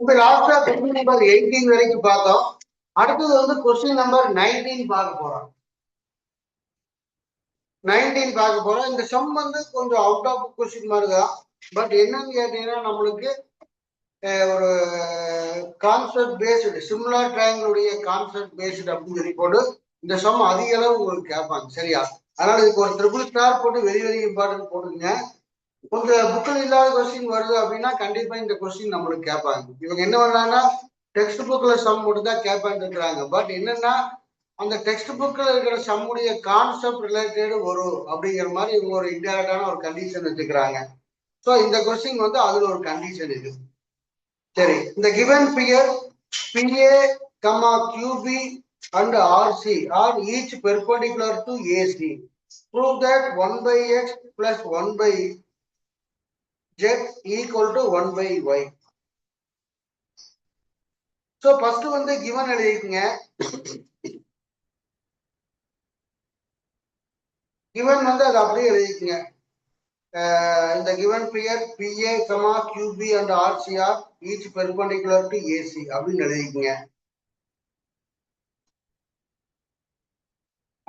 இப்ப லாஸ்டா question number 18 வரைக்கும் பார்த்தோம். அடுத்தது வந்து கொஸ்டின் நம்பர் 19 பார்க்க போறோம். 19 பார்க்க போறோம். இந்த சம் வந்து கொஞ்சம் அவுட் ஆஃப் கொஸ்டின் மாதிரி தான். பட் என்னன்னு கேட்டீங்கன்னா நம்மளுக்கு ஒரு கான்செப்ட் பேஸ்டு சிமிலர் ட்ரையாங்கிளுடைய கான்செப்ட் பேஸ்டு அப்படின்னு சொல்லி போட்டு இந்த சம் அதிக அளவு உங்களுக்கு கேட்பாங்க. சரியா? அதனால இதுக்கு ஒரு ட்ரிபிள் ஸ்டார் போட்டு வெரி வெரி இம்பார்ட்டன்ட் போட்டுங்க. கொஞ்சம் புக்கில் இல்லாத கொஸ்டின் வருது அப்படின்னா கண்டிப்பா இந்த கொஸ்டின் நம்மளுக்கு கேட்பாங்க. இவங்க என்ன பண்ணாங்கன்னா டெக்ஸ்ட் புக்ல சம் மட்டும் தான் கேட்பான்னு இருக்கிறாங்க. பட் என்னன்னா அந்த டெக்ஸ்ட் புக்ல இருக்கிற சம்முடைய கான்செப்ட் ரிலேட்டட் வரும் அப்படிங்கிற மாதிரி இவங்க ஒரு இன்டெரக்டான ஒரு கண்டிஷன் வச்சுக்கிறாங்க. ஸோ இந்த கொஸ்டின் வந்து அதுல ஒரு கண்டிஷன் இது. சரி, இந்த given figure PA, QB and RC are each perpendicular to AC. Prove that 1 by X plus 1 by Z equal to 1 by Y. So first வந்து given எழுதிக்கங்க. given வந்து அது அப்படியே எழுதிக்கங்க. இந்த given figure PA, QB and RC are each perpendicular to AC அப்படின்னு எழுதிக்கங்க.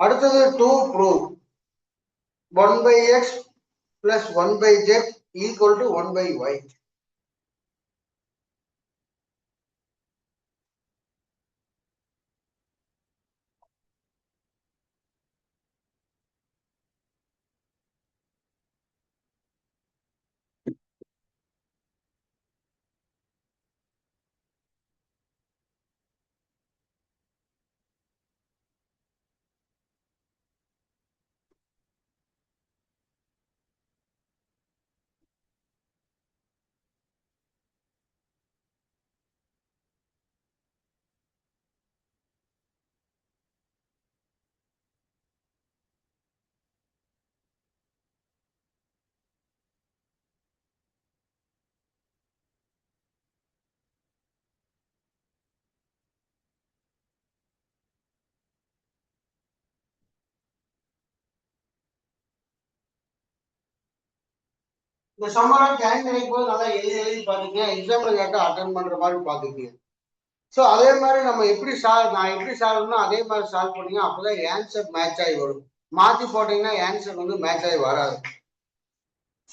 அடுத்தது to prove 1 by X plus 1 by Z equal to 1 by Y. இந்த சம்மரம் join நினைக்கும் போது நல்லா எழுதி பாத்துக்கங்க. எக்ஸாம்ல கேட்டா அட்டன் பண்ற மாதிரி பாத்துக்கங்க. ஸோ அதே மாதிரி நம்ம எப்படி நான் எப்படி சால்வ்னா அதே மாதிரி சால்வ் பண்ணீங்க. அப்பதான் ஆன்சர் மேட்ச் ஆகி வரும். மாத்தி போட்டீங்கன்னா ஆன்சர் வந்து மேட்ச் ஆகி வராது.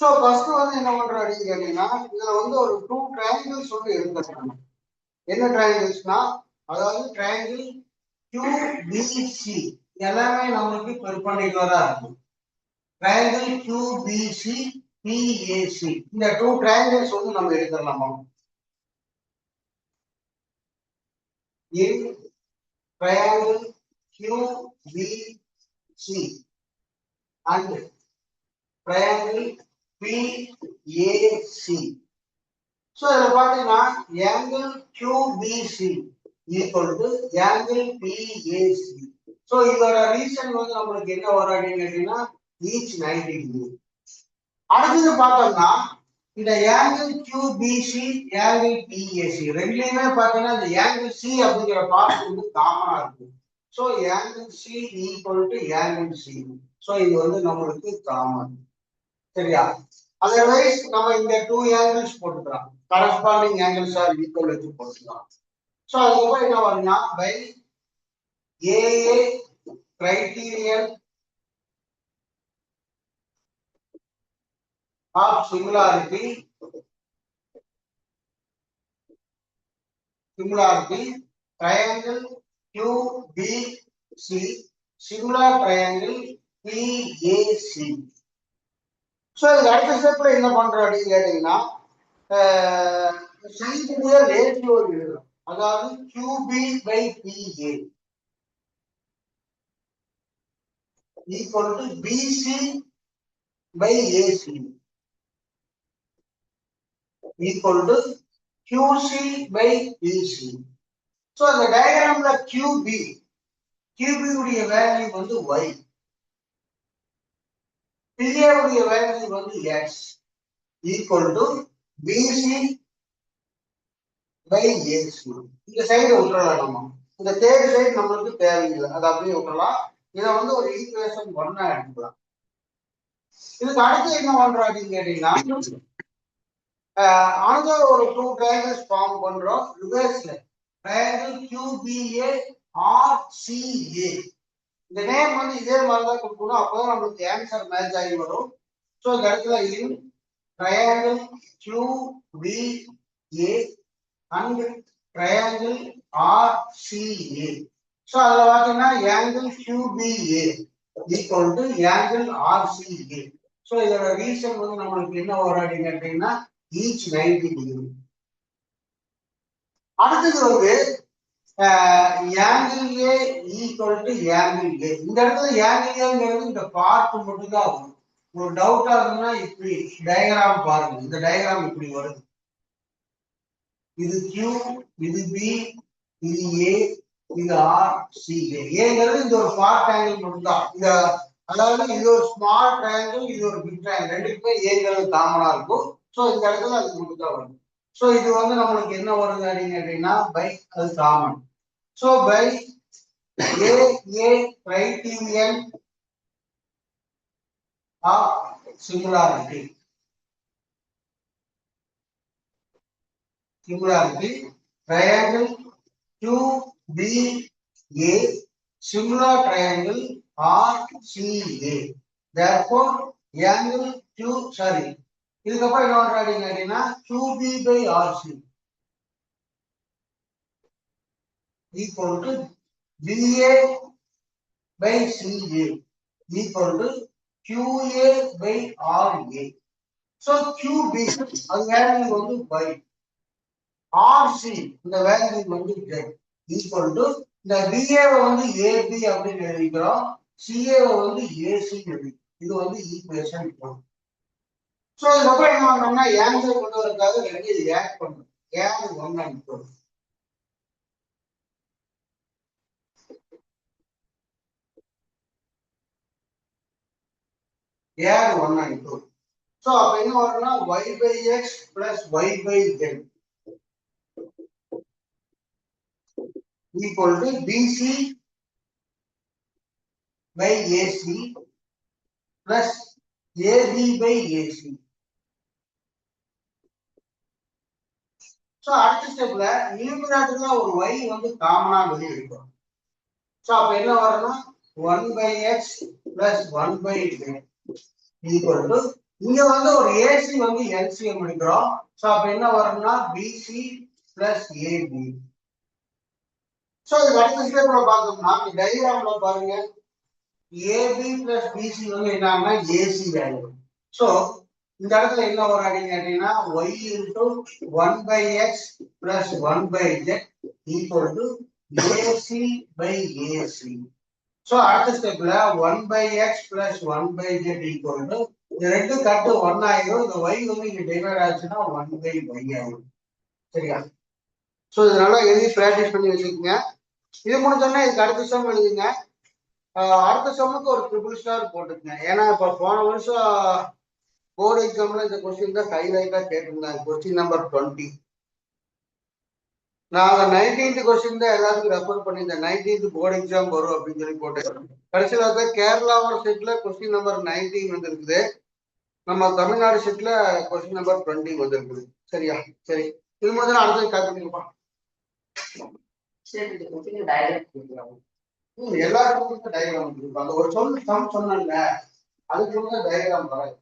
ஸோ ஃபர்ஸ்ட் வந்து என்ன பண்றோம் அப்படின்னு கேட்டீங்கன்னா இதுல வந்து ஒரு 2 ட்ரையாங்கிள்ஸ் வந்து எடுத்துக்கணும். என்ன ட்ரையாங்கிள்ஸ்னா அதாவது ட்ரையாங்கிள் QBC எல்லாமே நம்மளுக்கு பெர்பெண்டிகுலரா இருக்கும். ட்ரையாங்கிள் QBC PAC இந்த 2 ட்ரையாங்கிள்ஸ் வந்து நம்ம எடுத்துடலாமா? in triangle QBC and triangle PAC. So இதில் பார்த்தீங்கன்னா angle QBC equal to angle PAC. So இதோட ரீசன் வந்து நம்மளுக்கு என்ன வரும் அப்படின்னு கேட்டீங்கன்னா each 90 degree. அடுத்தது பார்த்தோம்னா இந்த angle QBC angle PAC ரெண்டுலயுமே பார்த்தீங்கன்னா இந்த angle C அப்படிங்கிற பார்ட் வந்து காமனா இருக்கு. So angle C equal to angle C. So இது வந்து நம்மளுக்கு காமன். சரியா? அதர்வைஸ் நம்ம இந்த 2 angles போட்டுக்கலாம். கரஸ்பாண்டிங் angles ஆர் ஈக்குவல் வச்சு போட்டுக்கலாம். So அதுக்கப்புறம் என்ன வரும்னா by AA criterion of similarity triangle QBC similar triangle PAC. So இதுக்கு அடுத்த ஸ்டெப்ல என்ன பண்றோம் அப்படின்னு கேட்டீங்கன்னா சைடுடைய ரேஷியோ எழுதுறோம். அதாவது QB by PA equal to BC by AC equal to QC by PC. So இந்த டயகிராம்ல QB உடைய வேல்யூ வந்து Y, PA உடைய வேல்யூ வந்து X equal to BC by AC. இந்த சைடு விட்டுறலாம். நம்ம இந்த தேர்ட் சைடு நம்மளுக்கு தேவையில்லை, அதை அப்படியே விட்டுறலாம். இதை வந்து ஒரு ஈக்குவேஷன் 1 எடுத்துக்கலாம். இதுக்கு அடுத்து என்ன பண்றோம் அப்படின்னு கேட்டீங்கன்னா another ஒரு two triangles form பண்றோம் ரிவர்ஸ்ல triangle QBA RCA இந்த நேம் வந்து இதே மாதிரி தான் கொடுக்கணும் அப்பதான் நமக்கு ஆன்சர் மேட்ச் ஆகி வரும் ஸோ இந்த இடத்துல இன் triangle QBA and triangle RCA so அதுல பாத்தீங்கன்னா angle QBA equal to angle RCA so இதோட ரீசன் வந்து நம்மளுக்கு என்ன வரும் கேட்டீங்கன்னா ஈச் 90 டிகிரி அடுத்தது வந்து angle A equal to angle A இந்த இடத்துல angle Aங்கிறது இந்த பார்ட் மட்டும் தான் வரும் ஒரு டவுட்டா இருந்தா இப்படி டயகிராம் பாருங்க இந்த டயகிராம் இப்படி வருது இது Q இது B இது A இது R C Aங்கிறது இந்த ஒரு பார்ட் ஆங்கிள் மட்டும் தான் இந்த அதாவது இது ஒரு ஸ்மால் ட்ரையாங்கிள் இது ஒரு பிக் ட்ரையாங்கிள் ரெண்டுக்குமே Aங்கிறது காமனா இருக்கும் சோ இந்த இடத்துல அது மட்டும் தான் வரும் சோ இது வந்து நம்மளுக்கு என்ன வருது அப்படின்னா பை அது common so by a criterion of similarity triangle QBA similar triangle RCA therefore angle இதுக்கப்புறம் என்ன பண்றாங்க அப்படின்னா QB by RC equal to BA by CA equal to QA by RA. So QB அது வேல்யூ வந்து by RC இந்த value வந்து Z equal to இந்த BA வந்து AB அப்படின்னு எழுதிக்கிறோம் CA வந்து AC எழுதி இது வந்து ஈக்குவேஷன் 1. So இதுக்கப்புறம் என்ன பண்ணோம்னா ஆன்சர் கொண்டு வரதுக்காக ரெண்டு இது ஆட் பண்ணணும் ஏன் 1 and 2 add 1 and 2. So, அப்ப என்ன வரும்னா y by x plus y by z equal to BC by AC plus AB by AC. So, அடுத்த ஸ்டெப்ல நியூமரேட்டர்ல ஒரு y வந்து காமனா வெளிய எடுக்கும். So, அப்ப என்ன வரும்னா 1 by x plus 1 by z equal to இங்க வந்து ஒரு AC வந்து LCM எடுக்கிறோம் சோ அப்ப என்ன வரும்னா BC plus AB சோ இது அடுத்த ஸ்டெப்ல பார்த்தோம்னா இந்த டயகிராம்ல பாருங்க AB plus BC வந்து என்னன்னா AC வேல்யூ சோ இந்த இடத்துல என்ன வரும் அப்படின்னா y into 1 by x plus 1 by z equal to AC by AC so அடுத்த ஸ்டெப்ல 1 by x plus 1 by z equal to இந்த ரெண்டு கட்டு 1 ஆயிரும் இந்த y வந்து இங்க டிவைட் ஆச்சுன்னா 1 by y ஆயிரும் சரியா சோ இதனால எழுதி பிராக்டிஸ் பண்ணி வச்சுக்கோங்க இது முடிஞ்சோன்னா இதுக்கு அடுத்த சம் எழுதுங்க அடுத்த சம்முக்கு ஒரு ட்ரிபிள் ஸ்டார் போட்டுக்கங்க ஏன்னா இப்ப போன வருஷம் போர்டு எக்ஸாம்ல இந்த கொஸ்டின் தான் ஹைலைட்டா கேட்டிருந்தாங்க கொஸ்டின் நம்பர் 20 நாங்க 19th கொஸ்டின் தான் எல்லாத்துக்கும் ரெஃபர் பண்ணி இந்த 19th போர்டு எக்ஸாம் வரும் அப்படின்னு சொல்லி போட்டேன் கடைசியில கேரளாவோட செட்ல கொஸ்டின் நம்பர் 19 வந்திருக்குது நம்ம தமிழ்நாடு செட்ல கொஸ்டின் நம்பர் 20 வந்திருக்குது சரியா சரி இது மாதிரி அடுத்தது காத்துருப்பா எல்லாருக்கும் டயக்ராம் அந்த ஒரு சம் சொன்னாங்க அதுக்கு டயக்ராம் வராது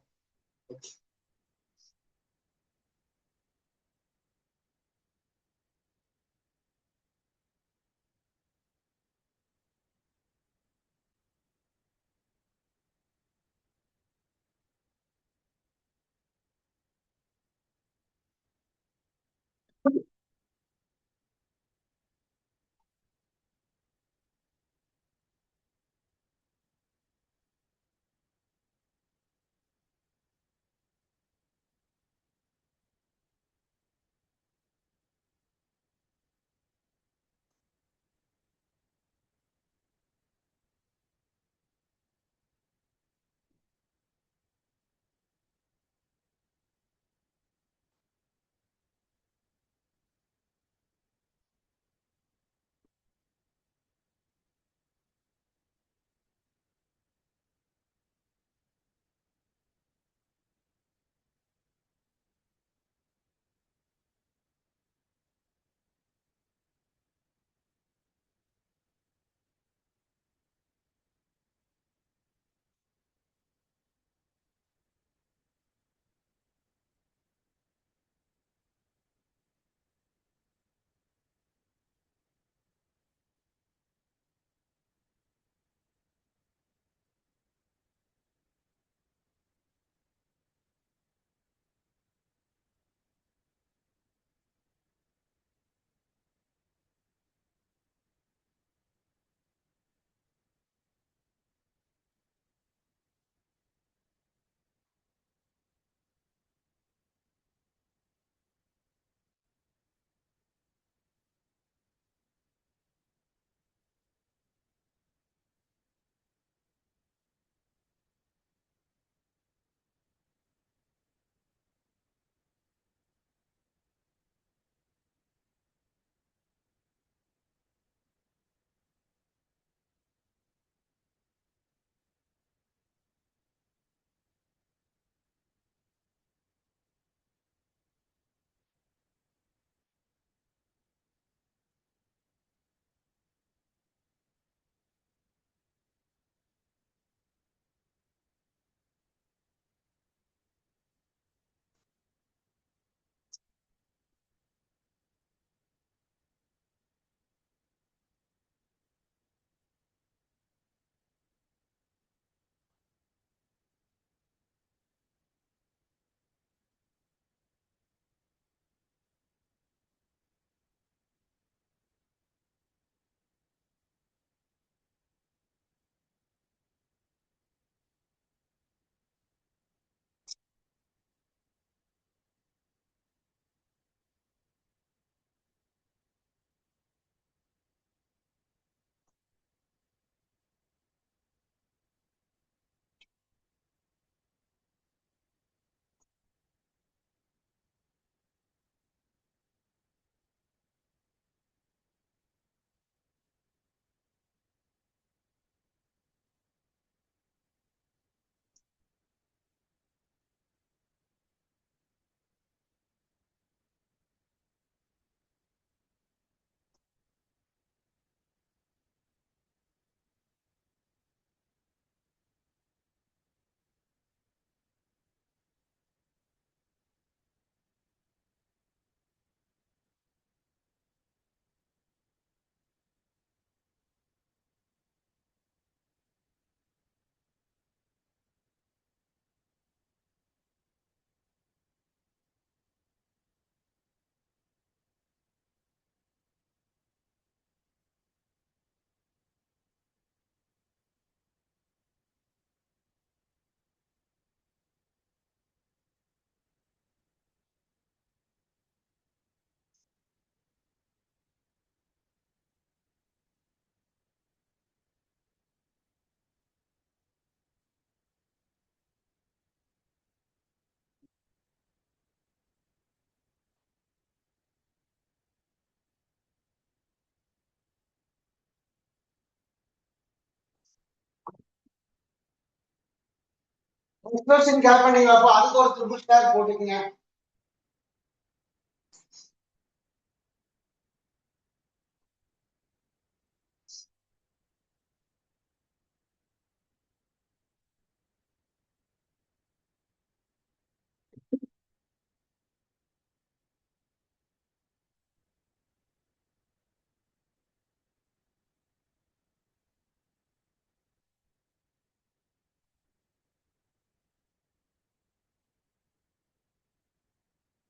கொஸ்டின் கேட்பீங்க, அப்போ அதுக்கு ஒரு ட்ரிபிள் ஸ்டார் போட்டுக்கங்க.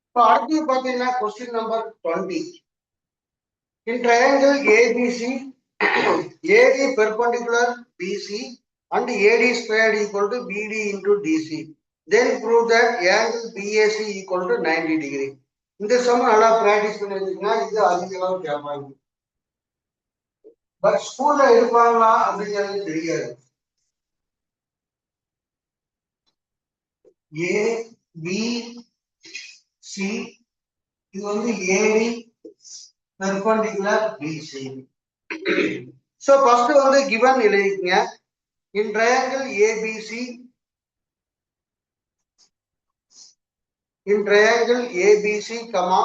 இப்போ அடுத்து பாத்தீங்கன்னா question number 20. In triangle ABC, AD perpendicular BC and AD squared equal to BD into DC. Then prove that angle BAC equal to 90 degree. இந்த சம் நல்லா பிராக்டிஸ் பண்ணி வச்சீங்கன்னா இது அதிக அளவு கேட்பாங்க. பட் ஸ்கூல்ல எடுப்பாங்களா அப்படிங்கிறது தெரியாது. ABC இது வந்து AD perpendicular BC. So first வந்து given எழுதிக்கங்க. In triangle ABC, in triangle ABC, comma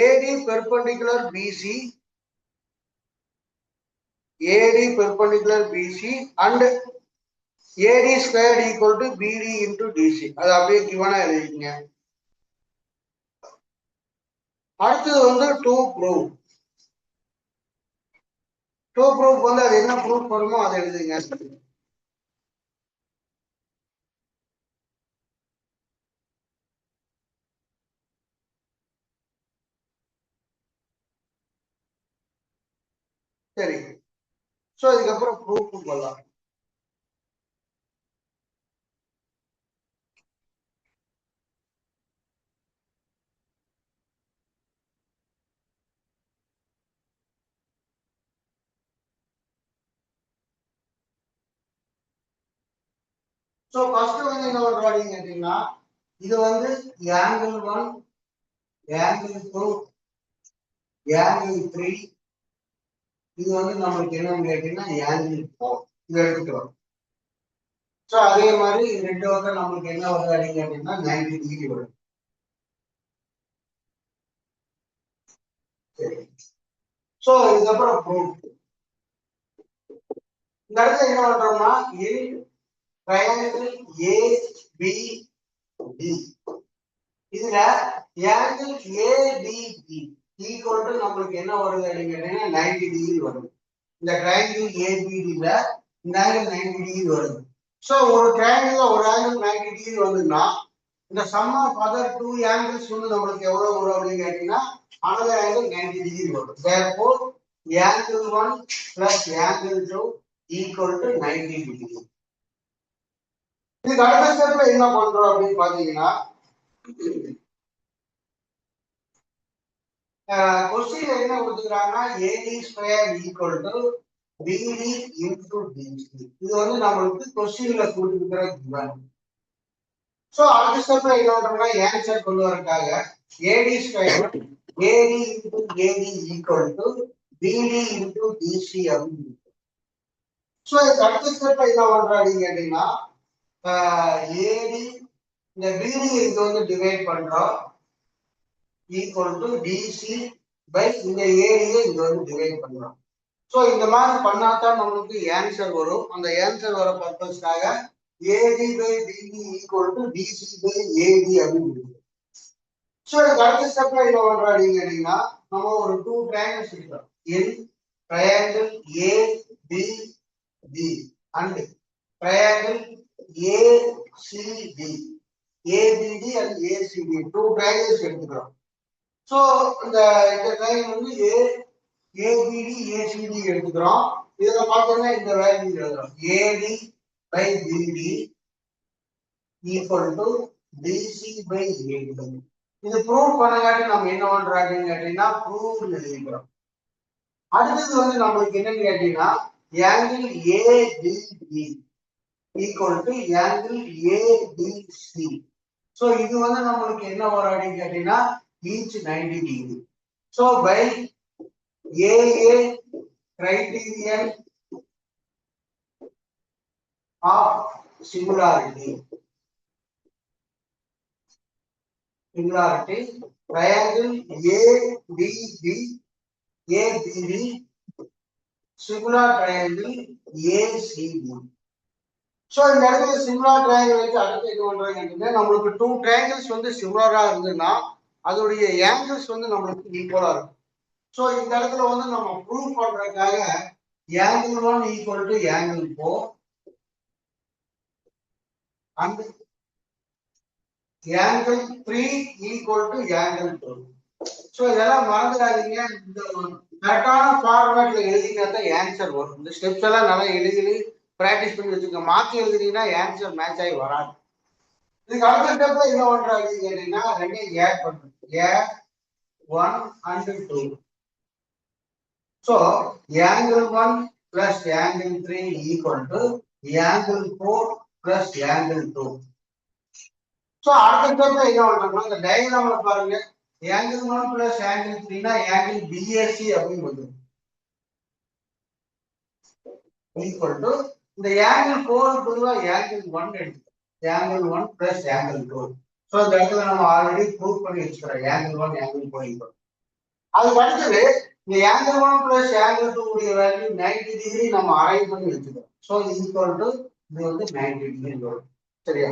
AD perpendicular BC, AD perpendicular BC and AD squared equal to BD into DC. அது அப்படியே given எழுதிக்கங்க. அடுத்தது வந்து to prove. To prove வந்து அது என்ன prove பண்ணுமோ அதை எழுதுங்க. சரி, சோ இதுக்கப்புறம் ப்ரூஃப் பண்ணலாம். சோ ஃபர்ஸ்ட் வந்து என்ன பண்றாங்க கேட்டீங்கன்னா, இது வந்து angle 1, angle 2, angle 3, இது வந்து நம்மளுக்கு என்னன்னு கேட்டீங்கன்னா angle 4. இதை எடுத்துக்கிறோம். சோ அதே மாதிரி ரெண்டு பக்கம் நம்மளுக்கு என்ன வருது அப்படின்னு கேட்டீங்கன்னா 90 டிகிரி வரும். சரி, சோ இதுக்கப்புறம் ப்ரூஃப். இந்த இடத்துல என்ன பண்றோம்னா triangle ABD, இதுல angle ADB equal to நம்மளுக்கு என்ன வருது அப்படின்னு கேட்டீங்கன்னா 90 டிகிரி வரும். இந்த triangle ABD-ல இந்த angle 90 டிகிரி வருது. சோ ஒரு triangle ஒரு angle 90 டிகிரி வந்துன்னா இந்த sum of other two angles வந்து நம்மளுக்கு எவ்வளவு வரும் அப்படின்னு கேட்டீங்கன்னா another angle 90 டிகிரி வரும். Therefore angle 1 plus angle 2 equal to 90 degree. இதுக்கு அடுத்த ஸ்டெப்ல என்ன பண்றோம் அப்படின்னு பாத்தீங்கன்னா, கொஸ்டின் என்ன கொடுத்துக்கிறாங்கன்னா AD square equal to BD into DC. இது வந்து நம்மளுக்கு கொஸ்டின்ல கொடுத்துக்கிற given. சோ அடுத்த ஸ்டெப்ல என்ன பண்றோம்னா ஆன்சர் கொண்டு வரதுக்காக AD square AD into AD equal to BD into DC அப்படின்னு. சோ இதுக்கு அடுத்த ஸ்டெப்ல என்ன பண்றோம் அப்படின்னு கேட்டீங்கன்னா, AD இந்த BD இது வந்து டிவைட் பண்றோம் ஈக்குவல் டு DC பை இந்த ஏரியை இது வந்து டிவைட் பண்றோம். சோ இந்த மாதிரி பண்ணாதான் நம்மளுக்கு ஆன்சர் வரும். அந்த ஆன்சர் வர பர்பஸ்க்காக AD by BD equal to DC by AD அப்படின்னு. சோ இதுக்கு அடுத்த ஸ்டெப்ல என்ன பண்றோம் அப்படின்னு கேட்டீங்கன்னா, நம்ம ஒரு 2 triangles எடுக்கிறோம். In triangle ABD and triangle ACD, ABD and ACD 2 triangles எடுத்துக்கிறோம். சோ இந்த ட்ரையாங்கிள் வந்து ABD ACD எடுத்துக்கிறோம். இதுல பார்த்தோம்னா இந்த வேல்யூ எழுதுறோம். AD by BD equal to DC by AD. இது ப்ரூவ் பண்ணங்காட்டி நம்ம என்ன பண்றோம் அப்படின்னு கேட்டீங்கன்னா ப்ரூவ் எழுதிக்கிறோம். அடுத்தது வந்து நம்மளுக்கு என்னன்னு கேட்டீங்கன்னா angle ADB equal to angle ADC. So இது வந்து நம்மளுக்கு என்ன வரும் அப்படின்னு கேட்டீங்கன்னா each 90 degree. So by AA criterion of similarity, similarity. Triangle ADB, ABD, similar triangle ACB. So இந்த இடத்துல சிமிலர் ட்ரையாங்கிள் வச்சு அடுத்து என்ன பண்றாங்க, நம்மளுக்கு டூ ட்ரையாங்கிள்ஸ் வந்து சிமிலரா இருந்ததுன்னா அதோடைய ஆங்கிள்ஸ் வந்து நம்மளுக்கு ஈக்குவலா இருக்கும். ஸோ இந்த இடத்துல வந்து நம்ம ப்ரூவ் பண்றதுக்காக angle 1 equal to angle 4 and angle 3 equal to angle 2. So இதெல்லாம் மறந்துடாதீங்க. இந்த கரெக்டான ஃபார்மேட்ல எழுதினா தான் ஆன்சர் வரும். இந்த ஸ்டெப்ஸ் எல்லாம் நல்லா எழுதி பிராக்டிஸ் பண்ணி வச்சுக்கோங்க. மாற்றி எழுதுனீங்கன்னா ஆன்சர் மேட்ச் ஆகி வராது. இதுக்கு அடுத்த ஸ்டெப்ல என்ன பண்றாங்க கேட்டீங்கன்னா ரெண்டையும் ஆட் பண்ணுங்க. Add 1 and 2. So angle 1 plus angle 3 equal to angle 4 plus angle 2. So அடுத்த ஸ்டெப்ல என்ன பண்றோம்னா இந்த டயகிராம்ல பாருங்க, angle 1 plus angle 3 னா angle BAC அப்படின்னு வருது. equal to இந்த angle 4 பொதுவா angle 1 எடுத்து angle 1 plus angle 2. So இந்த இடத்துல நம்ம ஆல்ரெடி ப்ரூவ் பண்ணி வச்சுக்கிறோம் angle 1 angle 4 equal. அதுக்கு அடுத்தது இந்த angle 1 plus angle 2 உடைய வேல்யூ 90 டிகிரி நம்ம அரைவ் பண்ணி வச்சுக்கிறோம். ஸோ ஈக்குவல் டு இது வந்து 90 டிகிரி வரும். சரியா?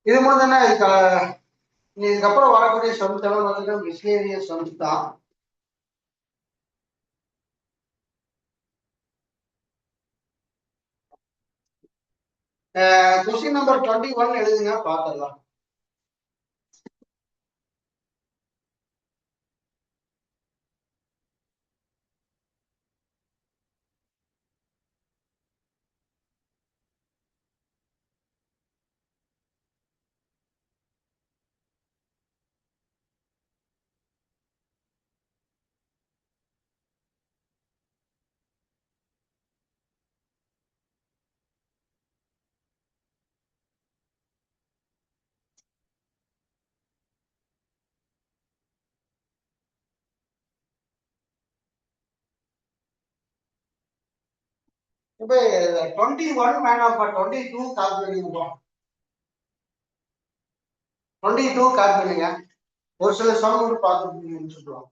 இது மட்டும் தானே இதுக்கப்புறம் வரக்கூடிய சம்ஸ் எல்லாம் வந்து மிஸ்லேனியஸ் சம்ஸ் தான். கொஸ்டின் நம்பர் 21 எழுதுங்க பார்த்துடலாம். இப்போ 21 வேணாம், 22 கால் பண்ணிருக்கோம். 22 கால் பண்ணுங்க. ஒரு சில சம் மட்டும் பார்த்து சொல்லுவாங்க.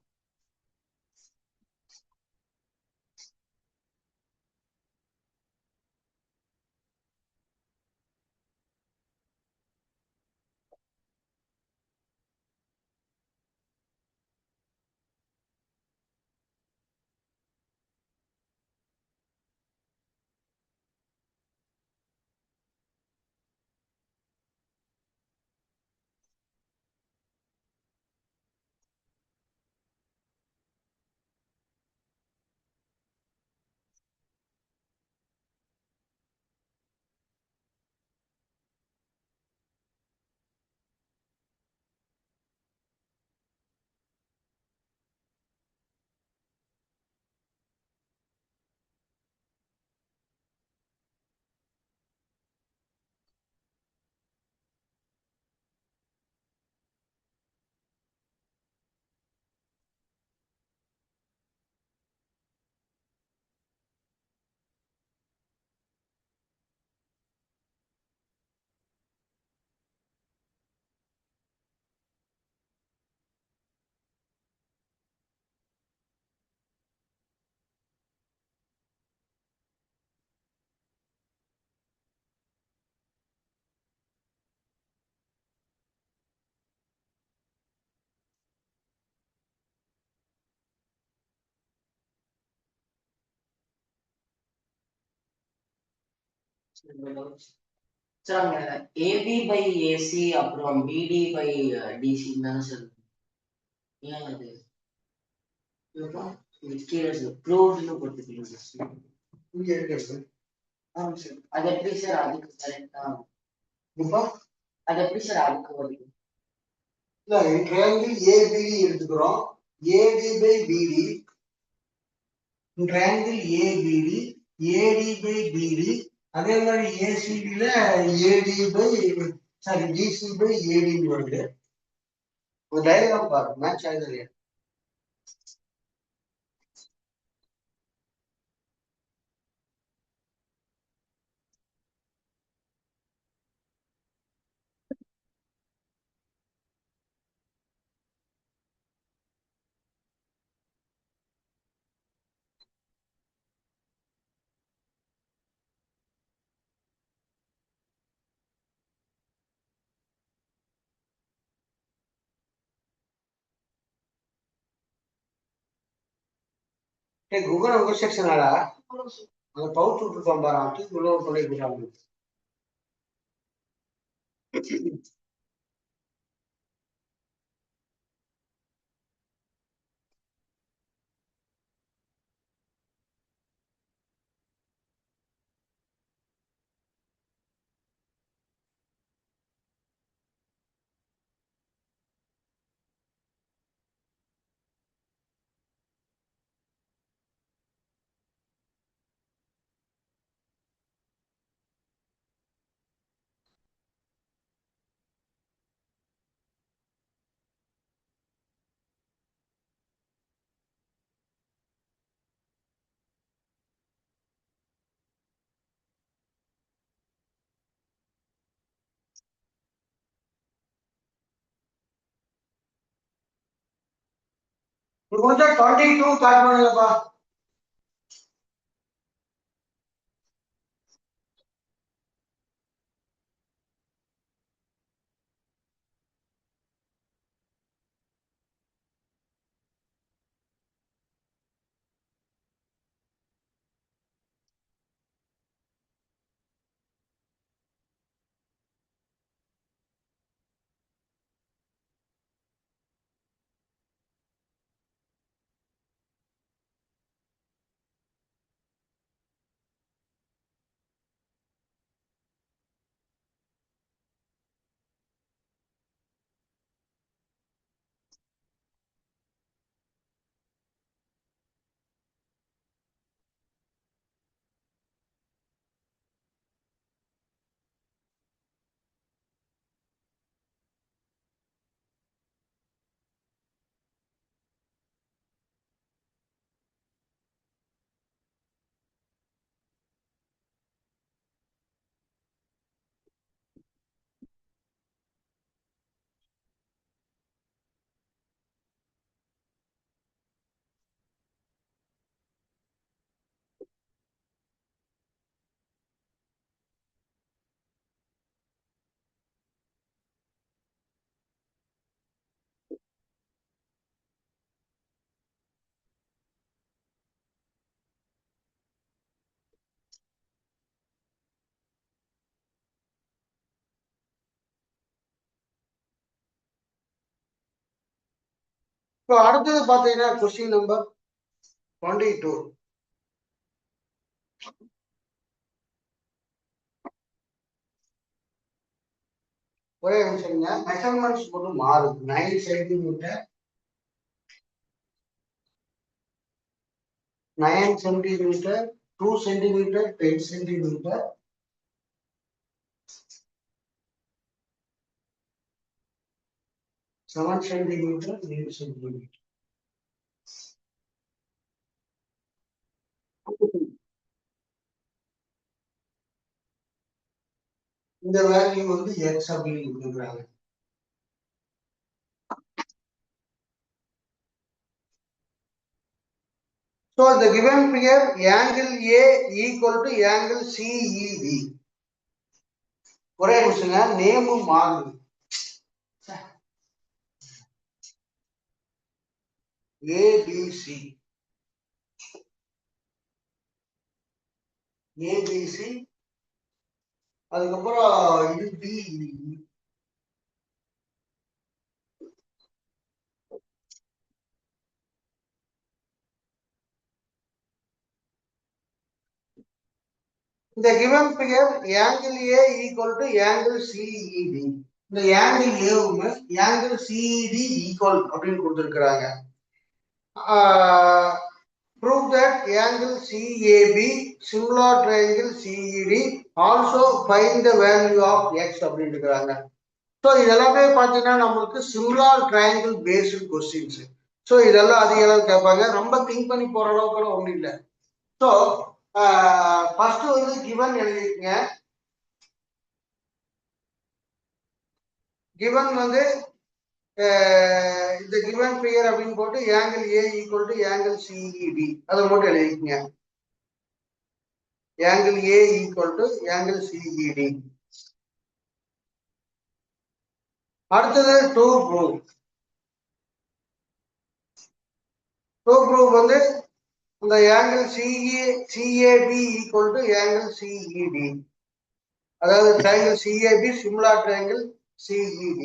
சார் ஏபி பை ஏசி அப்புறம் பிடி பை டிசி தானே சார்? ஏன் அது கீழே சார் ப்ரூவ்ட்னு கொடுத்துருக்கீங்க சார். இங்க இருக்கு. ஆமாம் சார். அது எப்படி சார் அதுக்கு கரெக்டா? அது எப்படி சார் அதுக்கு வருது? இல்ல ட்ரையாங்கிள் ஏபிடி எடுத்துக்கிறோம். AD by BD, triangle ABD, AD by BD, அதே மாதிரி ஏசிபில AD by sorry DC by ஏடின்னு வருது. ஒரு டயக்ராம் பாருங்க, மேட்ச் ஆகுது இல்லையா? Google உங்க செக்ஷன் ஆடா அந்த பவுச் விட்டுருப்பான் பாரு தூக்கி உள்ள கொண்டு போயிடலாம். முடிஞ்சா 22 ஸ்டார்ட் பண்ணுங்கப்பா. இப்போ அடுத்தது பாத்தீங்கன்னா கொஸ்டின் நம்பர் 22. ஒரே நிமிஷம்ங்க, மெஷர்மெண்ட்ஸ் மட்டும் மாறுது. 9 centimetre 9 centimetre 2 centimetre 10 centimetre 7 centimetre 8 centimetre. இந்த வேல்யூ வந்து எக்ஸ் அப்படின்னு கொடுக்குறாங்க. So the given figure angle A equal to angle CED. ஒரே நிமிஷங்க, நேமும் மாறுது. ABC ABC அதுக்கப்புறம் இது DE. இந்த given figure angle A equal to angle CED. இந்த angle A angle CED equal அப்படின்னு கொடுத்திருக்கிறாங்க. Prove that angle CAB similar triangle CED also find the value of x அப்படின்னு இருக்கிறாங்க. ஸோ இதெல்லாமே பார்த்தீங்கன்னா நம்மளுக்கு சிமிலார் ட்ரையாங்கிள் பேஸ்டு கொஸ்டின்ஸ். ஸோ இதெல்லாம் அதிக அளவு கேட்பாங்க. ரொம்ப திங்க் பண்ணி போற அளவுக்கு ஒன்றும் இல்லை. ஸோ ஃபர்ஸ்ட் வந்து கிவன் எழுதிக்கங்க. கிவன் வந்து இந்த கிவன் ஃபிகர் அப்படின்னு போட்டு angle A equal to angle CED அதை மட்டும் எழுதிக்கங்க. Angle A equal to angle CED. அடுத்தது டூ ப்ரூவ் வந்து அந்த angle CAB equal to angle CED. அதாவது triangle CAB similar triangle CED.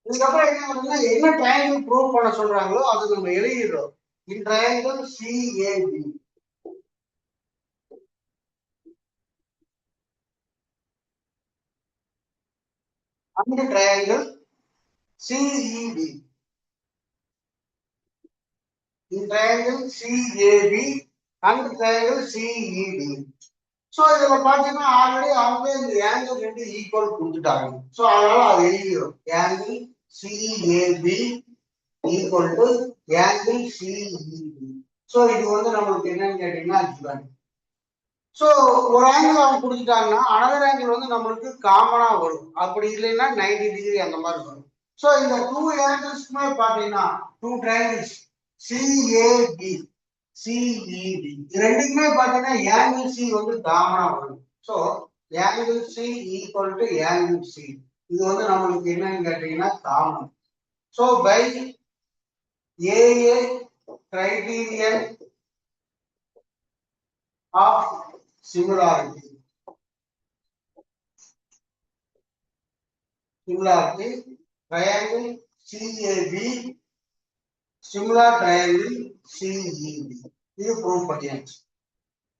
இதுக்கப்புறம் என்ன பண்ணுன்னா என்ன triangle ப்ரூவ் பண்ண சொல்றாங்களோ அது நம்ம எழுதிடுறோம். In triangle CAB and triangle CED. In triangle CAB and triangle CED. So இதுல பாத்தீங்கன்னா ஆல்ரெடி அவங்க இந்த ஆங்கிள் ரெண்டு ஈக்குவல் கொடுத்துட்டாங்க. சோ அதனால அது எழுதிடும். Angle CAB equal to angle CEB. So இது வந்து நம்மளுக்கு என்னன்னு கேட்டீங்கன்னா given. சோ ஒரு ஆங்கிள் அவங்க கொடுத்துட்டாங்கன்னா அனதர் ஆங்கிள் வந்து நம்மளுக்கு காமனா வரும். அப்படி இல்லைன்னா 90 டிகிரி அந்த மாதிரி வரும். சோ இந்த டூ ஆங்கிள்ஸ்க்குமே பாத்தீங்கன்னா டூ ட்ரையாங்கிள்ஸ் சிஏபி சிஇடி ரெண்டுக்குமே பாத்தீங்கன்னா ஆங்கிள் சி வந்து காமனா வரும். So angle C equal to angle C இது வந்து நம்மளுக்கு என்னன்னு கேட்டீங்கன்னா common. So by AA criterion of similarity triangle CAB similar triangle CEB இது ப்ரூவ் பண்ணியாச்சு.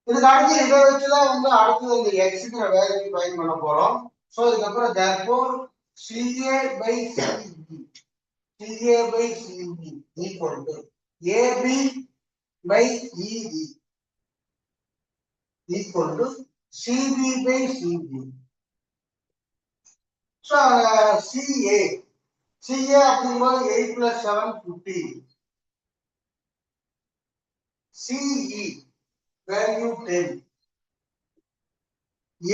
இதுக்கு அடுத்து இதை வச்சுதான் வந்து அடுத்து இந்த எக்ஸ்ங்கிற வேல்யூ ஃபைண்ட் பண்ண போறோம். சோ இதுக்கப்புறம் therefore CA by CEB equal to AB by EB equal to CB by CB. So CA அப்படிங்கும்போது 8 plus 7 15. CE value 10.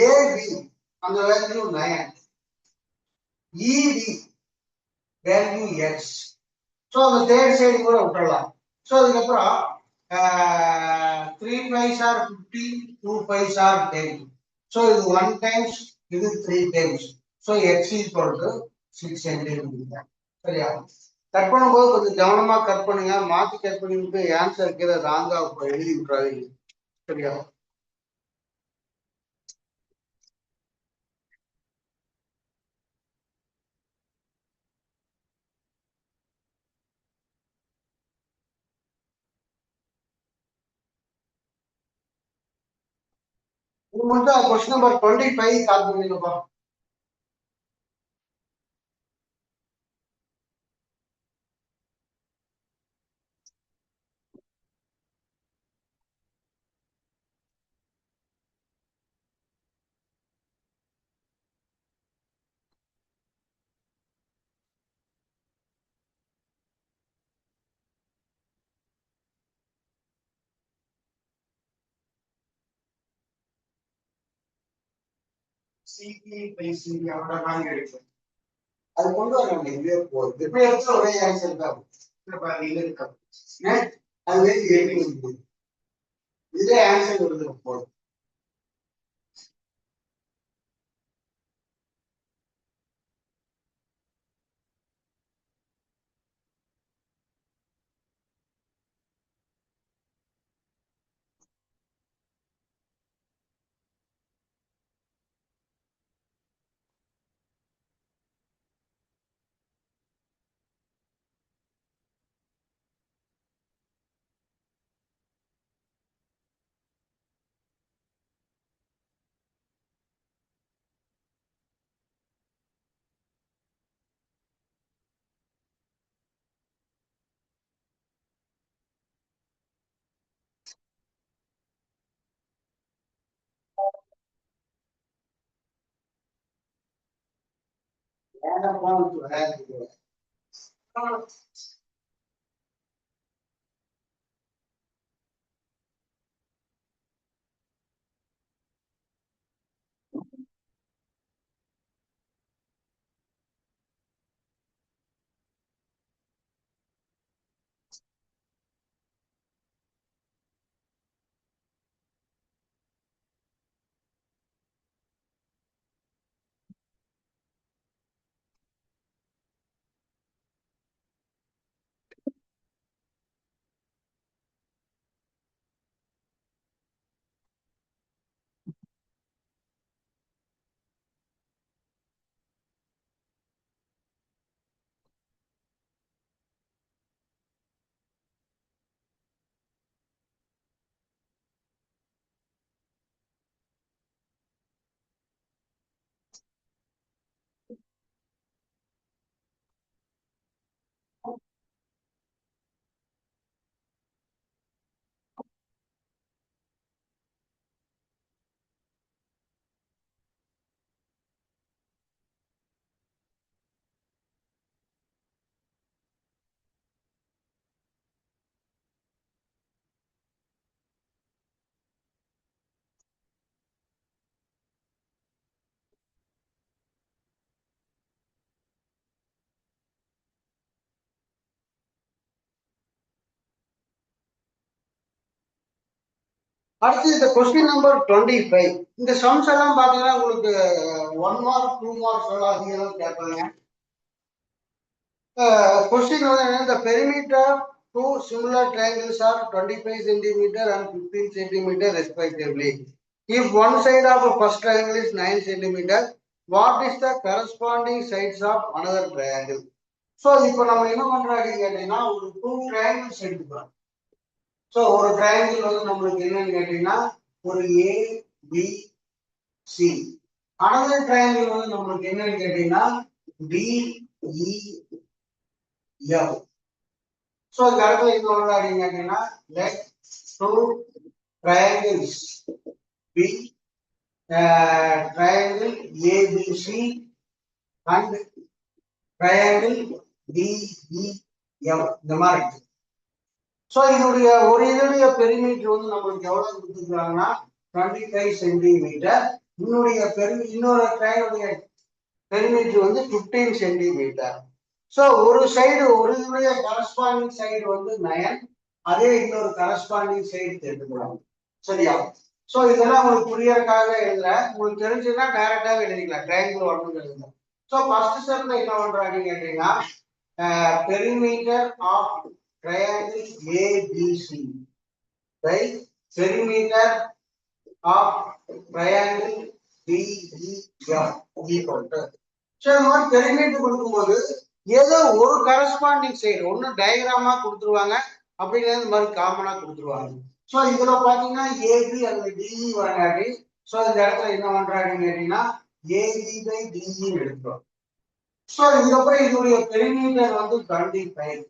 AB அந்த value 9. ED value X. So அந்த தேர்ட் சைடு கூட விட்டுறலாம். ஸோ அதுக்கப்புறம் 3 5s are 50, 2 5s are 10. So இது 1 times இது 3 times. So X equal to 6 centimeter. சரியா? Cut பண்ணும்போது கொஞ்சம் கவனமா கட் பண்ணுங்க. மாத்தி கட் பண்ணிட்டு ஆன்சர் கீழே ராங்கா எழுதி விட்டுறாதீங்க. சரியா? இது மட்டும் கொஸ்டின் நம்பர் 25 கால் பண்ணுங்கப்பா. சிபி பை சிபி அவரோட மாதிரி எடுக்கும். அது கொண்டு வர இதுவே போகுது. எப்படி எடுத்தா ஒரே ஆன்சர் தான். அது இதே ஆன்சர் வருது போதும். அடுத்து இந்த கொஸ்டின் நம்பர் 25. இந்த சம்ஸ் எல்லாம் பாத்தீங்கன்னா உங்களுக்கு 1 மார்க் 2 மார்க்ஸ் எல்லாம் அதிகம் கேட்பாங்க. கொஸ்டின் வந்து என்ன, the perimeter two similar triangles are 25 centimeter and 15 centimeter respectively. If one side of a first triangle is 9 centimeter, what is the corresponding sides of another triangle? So இப்போ நம்ம என்ன பண்றாங்க கேட்டீங்கன்னா ஒரு 2 triangles எடுத்துக்கிறோம். ஸோ ஒரு ட்ரையாங்கிள் வந்து நம்மளுக்கு என்னன்னு கேட்டீங்கன்னா ஒரு ABC. அனதர் ட்ரையாங்கிள் வந்து நம்மளுக்கு என்னன்னு கேட்டீங்கன்னா DEF. ஸோ இந்த இடத்துல என்ன பண்றாங்க கேட்டீங்கன்னா let two triangles be triangle ABC and triangle DEF இந்த மாதிரி இருக்கு. ஸோ இதோடைய ஒரு இதோடைய பெரிமீட்டர் வந்து நம்மளுக்கு எவ்வளவு கொடுத்துருக்காங்கன்னா 25 சென்டிமீட்டர். இன்னொரு ட்ரைனுடைய பெரிமீட்டர் வந்து 15 சென்டிமீட்டர். ஸோ ஒரு சைடு ஒரு இதோடைய கரஸ்பாண்டிங் சைடு வந்து 9, அதே இன்னொரு கரஸ்பாண்டிங் சைடு எடுத்துக்கலாம். சரியா? ஸோ இதெல்லாம் உங்களுக்கு புரியறதுக்காக எழுதுறேன். உங்களுக்கு தெரிஞ்சுன்னா டைரக்டாவே எழுதிக்கலாம், ட்ரையாங்கிள் ஒன்று எழுதுங்க. ஸோ ஃபர்ஸ்ட் ஸ்டெப்ல என்ன பண்றாங்க கேட்டீங்கன்னா perimeter of triangle ABC by perimeter of triangle DEF equal to. So இந்த மாதிரி பெரிமீட்டர் கொடுக்கும்போது ஏதோ ஒரு கரஸ்பாண்டிங் சைடு ஒன்னு டயக்ராமா கொடுத்துருவாங்க, அப்படிங்கிற இந்த மாதிரி காமனா கொடுத்துருவாங்க. ஸோ இதுல பாத்தீங்கன்னா ஏபி அல்லது டிஇ வராடி. ஸோ இந்த இடத்துல என்ன பண்றாங்கன்னு கேட்டீங்கன்னா ஏபி பை டிஇ எடுக்கிறோம். ஸோ இதுக்கப்புறம் இதோடைய பெரிமீட்டர் வந்து 25,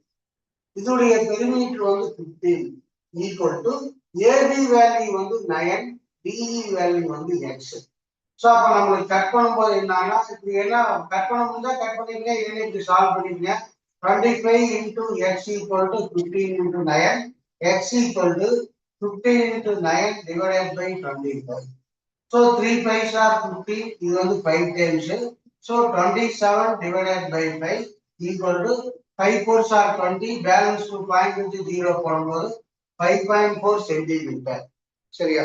இதோடைய பெரிமீட்டர் வந்து 15 ஈக்குவல் டு ஏபி வேல்யூ வந்து 9, டிஇ வேல்யூ வந்து எக்ஸ். ஸோ அப்போ நம்மளுக்கு கட் பண்ணும்போது என்னன்னா இப்படி எல்லாம் கட் பண்ண முடிஞ்சா கட் பண்ணிக்கங்க, இல்லைன்னா இப்படி சால்வ் பண்ணிக்கங்க. 25 into x equal to 15 into 9, x equal to 15 into 9 divided by 25. So 3 5s are 15, இது வந்து 5 times. So 27 divided by 5 equal to 5 4s are 20, balance to point into 0 போடும்போது 5.4 சென்டிமீட்டர். சரியா?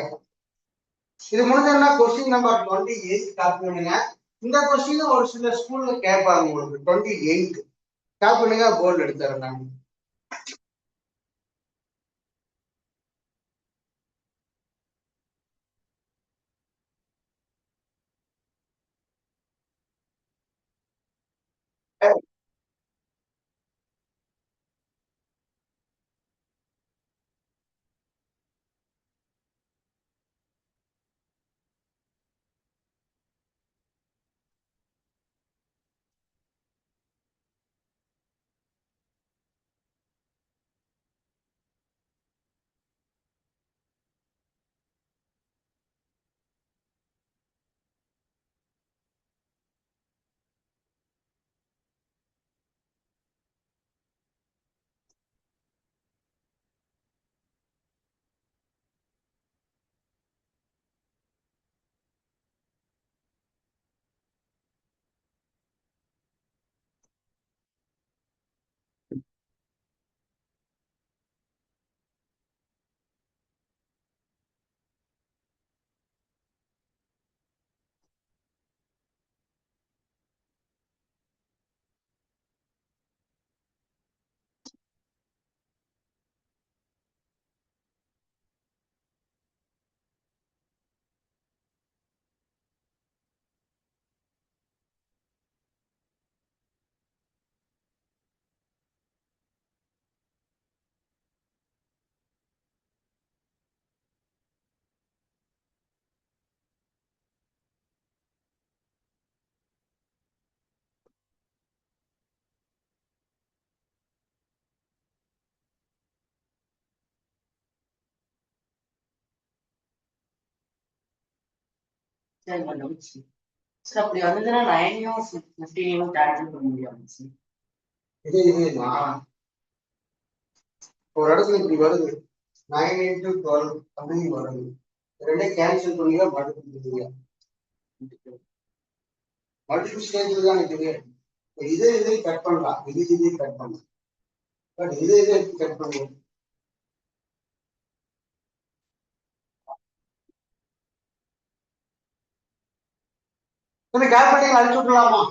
இது முடிஞ்சா கொஸ்டின் நம்பர் 28 காப்பி பண்ணுங்க. இந்த question ஒரு சில ஸ்கூல்ல கேட்பாங்க உங்களுக்கு 28 காப்பி பண்ணுங்க, போர்டு எடுத்துறேன் நான். சரி மேடம். சார் அப்படி வந்ததுன்னா 9யும் 15யும் கேன்சல் பண்ண முடியாது சார். இதுமா ஒரு இடத்துல இப்படி வருது 9 into 12 அப்படின்னு வருது, ரெண்டே கேன்சல் பண்ணியா மல்டிபிள் மல்டிபிள் ஸ்டேஜ்ல தான் இருக்குது. இதே கட் பண்ணலாம், இதே கட் பண்ணலாம், பட் இதே கட் பண்ணுவோம். கொஞ்சம் கால்குலேட்டிங் அழிச்சு விட்டுலாமா?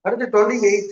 அடுத்து 28.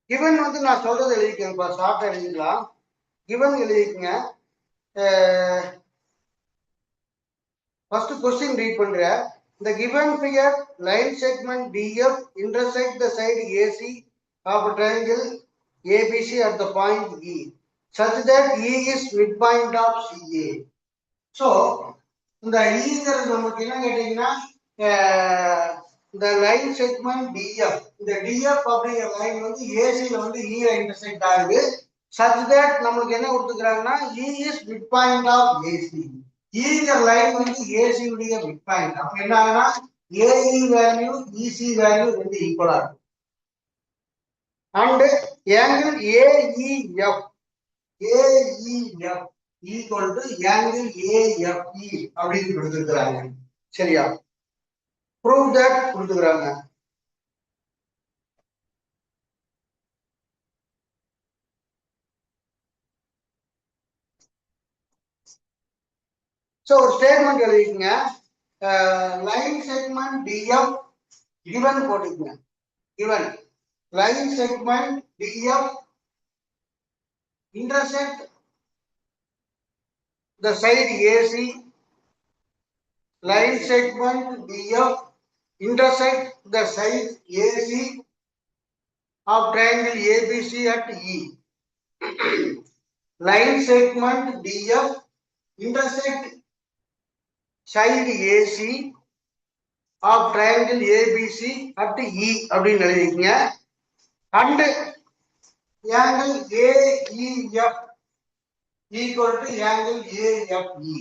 கிவன் வந்து நான் சொல்றது எழுதிக்கேன்ப்பா, ஷார்ட்டா எழுதிக்கலாம். கிவன் எழுதிக்கங்க. ஃபர்ஸ்ட் கொஸ்டின் ரீட் பண்றேன். The given figure line segment DF intersect the side AC of a triangle ABC at the point E such that E is midpoint of CA. So இந்த ஈங்கிறது நமக்கு என்ன கேட்டீங்கன்னா, இந்த லைன் செக்மெண்ட் டிஎஃப், இந்த DF அப்படிங்கிற line வந்து ஏசில வந்து ஈ இன்டர்செக்ட் ஆகுது. சச் தட் நமக்கு என்ன கொடுத்துக்கிறாங்கன்னா, E is mid point of AC. ஈங்கிற லைன் வந்து ஏசி உடைய மிட் பாயிண்ட். அப்ப என்ன ஆகுனா, ஏஇ வேல்யூ இசி வேல்யூ ரெண்டு ஈக்குவலா இருக்கும். And angle AEF, AEF equal to angle AFE அப்படின்னு கொடுத்துருக்காங்க. சரியா? ப்ரூவ் தட் கொடுத்துக்கிறாங்க. சோ ஒரு ஸ்டேட்மெண்ட் எழுதிக்கங்க. லைன் செக்மெண்ட் டிஎஃப் கிவன் போட்டுக்கங்க. Given line segment DF intersect the side AC. Line segment DF intersect the side AC of triangle ABC at E. Line segment DF intersect side AC of triangle ABC at E அப்படின்னு எழுதிக்கங்க. And angle AEF equal to angle AFE.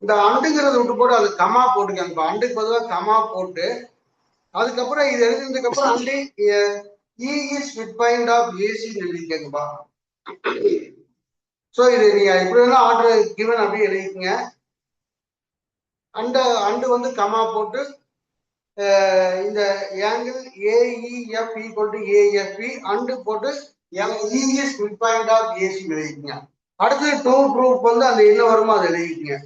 இந்த அண்டுங்கிறத விட்டு போட்டு அது comma போட்டுக்காங்க. அண்டுக்கு பதிலாக comma போட்டு அதுக்கப்புறம் இது எழுதினதுக்கு அப்புறம் and E is mid point of AC எழுதிக்கங்கப்பா. சோ இது நீங்க இப்படி வேணா ஆர்டர் கிவன் அப்படியே எழுதிக்கங்க. அண்டு வந்து கமா போட்டு இந்த angle AEF equal to AFB and போட்டு E is mid point of AC எழுதிக்கங்க. அடுத்து டூ ப்ரூஃப் வந்து அந்த என்ன வருமோ அதை எழுதிக்கங்க.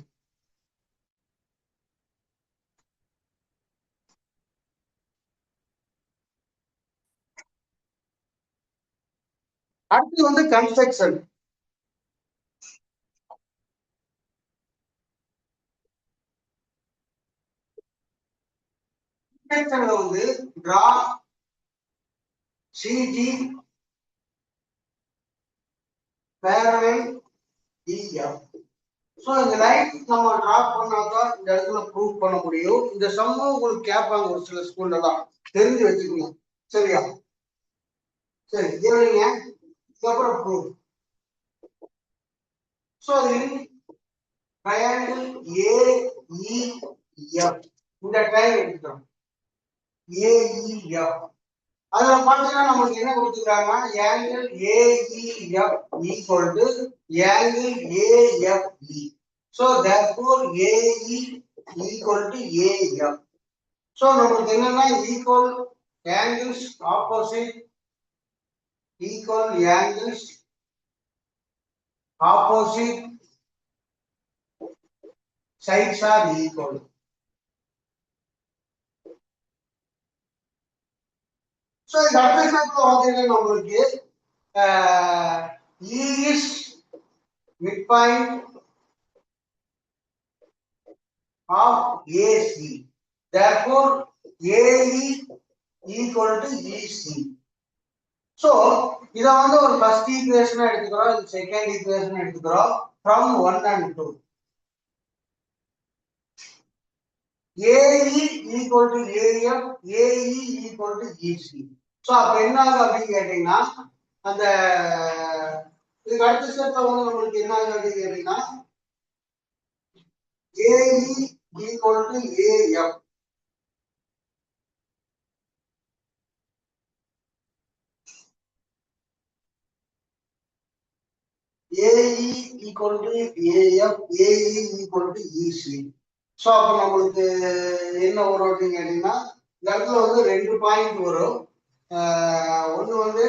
அடுத்து வந்து கன்ஸ்ட்ரக்ஷன். வந்து draw CG parallel EF. So இந்த லைன் நம்ம டிரா பண்ணாதான் இந்த இடத்துல ப்ரூவ் பண்ண முடியும். இந்த சம்ம உங்களுக்கு கேட்பாங்க ஒரு சில ஸ்கூல்ல தான், தெரிஞ்சு வச்சுக்கணும். சரியா? சரி, கேளுங்க. இதுக்கப்புறம் ப்ரூவ். சோ triangle AEF இந்த ட்ரையாங்கிள் எடுத்துக்கிறோம் AEF. அதுல பாத்தீங்கன்னா நமக்கு என்ன கொடுத்துருக்காங்க angle AEF equal to angle AFE. So therefore AE equal to AF. So நமக்கு என்னன்னா equal angles opposite sides are equal. So இந்த அடுத்த ஸ்டெப்ல வந்து நம்மளுக்கு E is midpoint of AC. Therefore AE equal to EC. So இத வந்து ஒரு ஃபர்ஸ்ட் ஈக்குவேஷனா எடுத்துக்கிறோம், இது செகண்ட் ஈக்குவேஷன் எடுத்துக்கிறோம் from 1 and 2. AE equal to AF, AE equal to EC. So அப்ப என்ன ஆகுது அப்படின்னு கேட்டீங்கன்னா அந்த இதுக்கு அடுத்த ஸ்டெப்ல வந்து நம்மளுக்கு என்ன ஆகுது அப்படின்னு கேட்டீங்கன்னா AE equal to AF. AE equal to AF, AE equal to EC. So அப்ப நம்மளுக்கு என்ன வரும் அப்படின்னு கேட்டீங்கன்னா இந்த இடத்துல வந்து 2 பாயிண்ட் வரும். ஒண்ணு வந்து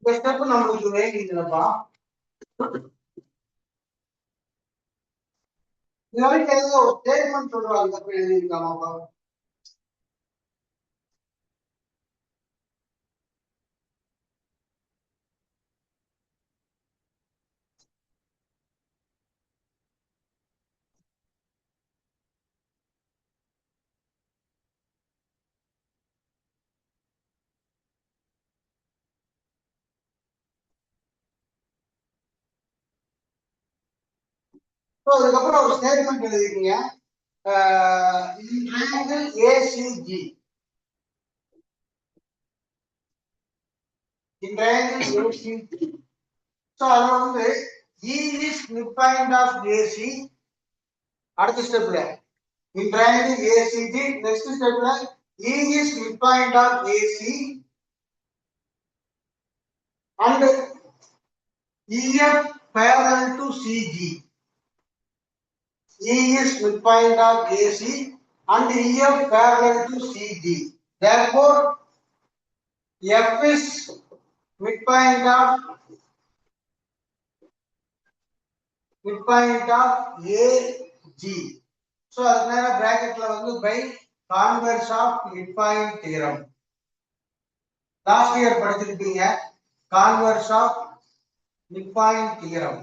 இந்த ஸ்டெப் நம்மளுக்கு வேண்டியதுலப்பா. இது வரைக்கும் ஏதோ ஒரு ஸ்டேட்மெண்ட் சொல்றாங்க எழுதியிருக்காமாப்பா. அதுக்கப்புறம் ஒரு statement எழுதிருக்கீங்க triangle ACG. In triangle ACG. So அதுல வந்து E is midpoint of AC. அடுத்த ஸ்டெப்ல in triangle ACG. Next ஸ்டெப்ல E is midpoint of AC and EF parallel to CG. E is midpoint of AC and EF parallel to CG. Therefore, F is midpoint of AG. So அதனால bracketல வந்து by converse of midpoint theorem. Last year படிச்சிருப்பீங்க converse of midpoint theorem.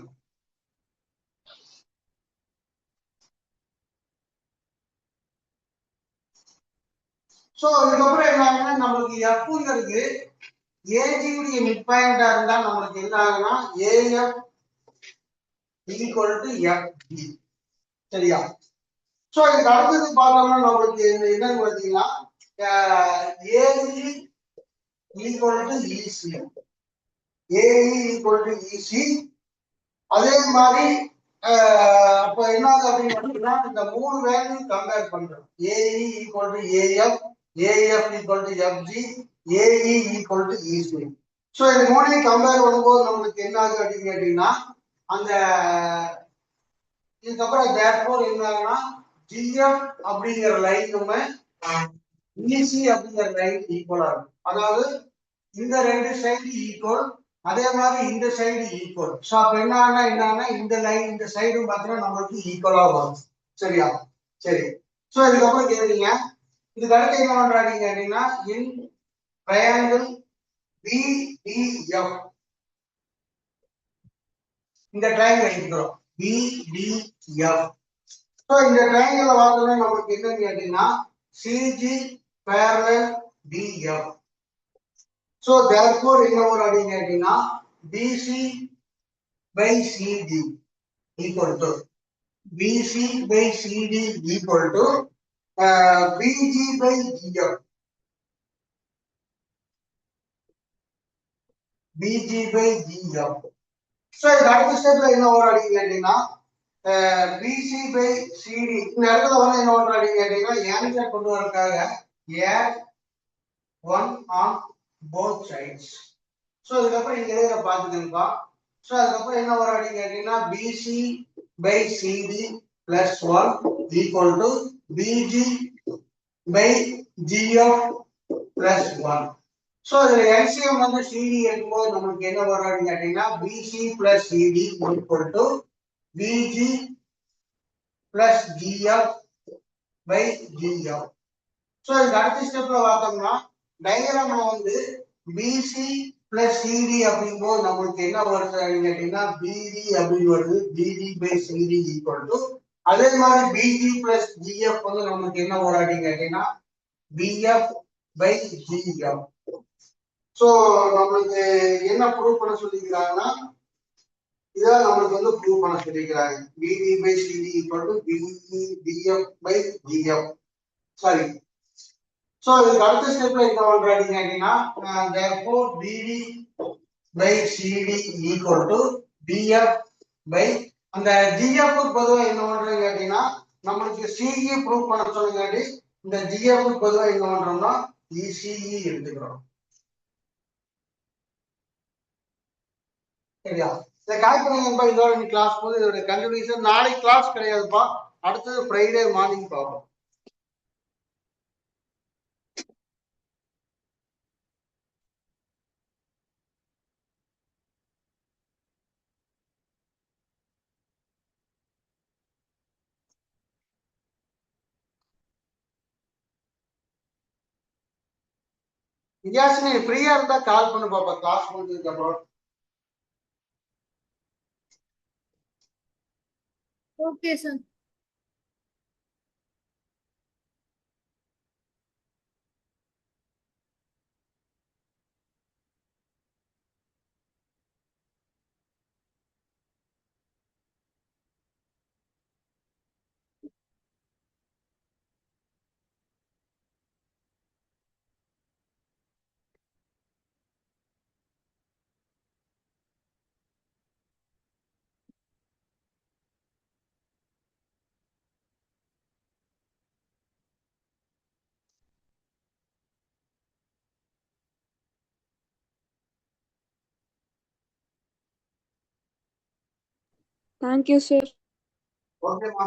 So இதுக்கப்புறம் என்ன ஆகுதுன்னா நமக்கு Fங்கிறது AG உடைய midpoint இருந்தா நமக்கு என்ன ஆகும்னா AF equal to FG. சரியா? சோ இதுக்கு அடுத்தது பார்த்தோம்னா நமக்கு என்னன்னு பார்த்தீங்கன்னா AE equal to EC. AE equal to EC. அதே மாதிரி அப்ப என்ன அப்படின்னா இந்த மூணு வேல்யூ கம்பேர் பண்றோம். AE equal to AF, AF equal to FG, AE equal to EC. So இந்த மூணையும் கம்பேர் பண்ணும்போது நமக்கு என்ன ஆகுது அப்படின்னு கேட்டீங்கன்னா அந்த இதுக்கப்புறம் therefore என்ன ஆகுனா GF அப்படிங்கிற லைனுமே EC அப்படிங்கிற லைன் ஈக்குவலா இருக்கும். அதாவது இந்த ரெண்டு சைடு ஈக்குவல், அதே மாதிரி இந்த சைடு ஈக்குவல். ஸோ அப்ப என்னன்னா இந்த லைன் இந்த சைடும் பார்த்தீங்கன்னா நம்மளுக்கு ஈக்குவலா வரும். சரியா? சரி. ஸோ இதுக்கப்புறம் கேட்டீங்க, இதுக்கு அடுத்து என்ன பண்றாங்க அப்படின்னா, இன் ட்ரையாங்கிள் BDF இந்த ட்ரையாங்கிள் எடுத்துக்கிறோம். BDF. ஸோ இந்த ட்ரையாங்கிள் பார்த்தோம்னா நமக்கு என்னன்னு கேட்டீங்கன்னா CG parallel DF. So therefore என்ன வரும் அப்படின்னு கேட்டீங்கன்னா BC by CD equal to BC by CD equal to BG by GF. BG by GF. So இது அடுத்த ஸ்டெப்ல என்ன வரும் அப்படின்னு கேட்டீங்கன்னா BC by CD இந்த இடத்துல வந்து என்ன வரும் அப்படின்னு கேட்டீங்கன்னா ஆன்சர் கொண்டு வரதுக்காக add 1 on both sides. So இதுக்கப்புறம் இங்க எழுதுற பாத்துக்கணும்பா. ஸோ அதுக்கப்புறம் என்ன வரும் அப்படின்னு கேட்டீங்கன்னா BC by CD plus 1 equal to BG by GF plus 1. So இதுல LCM வந்து CD எடுக்கும்போது நமக்கு என்ன வரும் அப்படின்னு கேட்டீங்கன்னா BC plus CD equal to BG plus GF by GF. So இதுக்கு அடுத்த ஸ்டெப்ல பார்த்தோம்னா டயக்ராம்ல வந்து BC plus CD அப்படிங்கும்போது நம்மளுக்கு என்ன வருது அப்படின்னு கேட்டீங்கன்னா BD அப்படின்னு வருது. BD by CD equal to அதே மாதிரி BG plus GF வந்து நமக்கு என்ன வரும் அப்படின்னு கேட்டீங்கன்னா BF by GF. ஸோ நம்மளுக்கு என்ன ப்ரூவ் பண்ண சொல்லிக்கிறாங்கன்னா இதான் நம்மளுக்கு வந்து ப்ரூவ் பண்ண சொல்லிக்கிறாங்க. BD by CD equal to BF by GF. Sorry. So இதுக்கு அடுத்த ஸ்டெப்ல என்ன பண்றாங்க கேட்டீங்கன்னா therefore BD by CD equal to BF by அந்த GF க்கு பொதுவா என்ன பண்றோம் கேட்டீங்கன்னா நம்மளுக்கு CE ப்ரூவ் பண்ண சொல்லுங்காட்டி இந்த GF க்கு பொதுவா என்ன பண்றோம்னா ECE எடுத்துக்கிறோம். சரியா? இதை கால் பண்ணுங்கப்பா. இதோட நீ கிளாஸ் போது இதோட கண்டினியூஷன் நாளைக்கு கிளாஸ் கிடையாதுப்பா. அடுத்தது ஃப்ரைடே மார்னிங் பார்ப்போம். விஜயாசினி ஃப்ரீயா இருந்தா கால் பண்ணு பாப்பா கிளாஸ் முடிஞ்சதுக்கு அப்புறம். Okay, sir. Thank you, sir. ஓகேமா.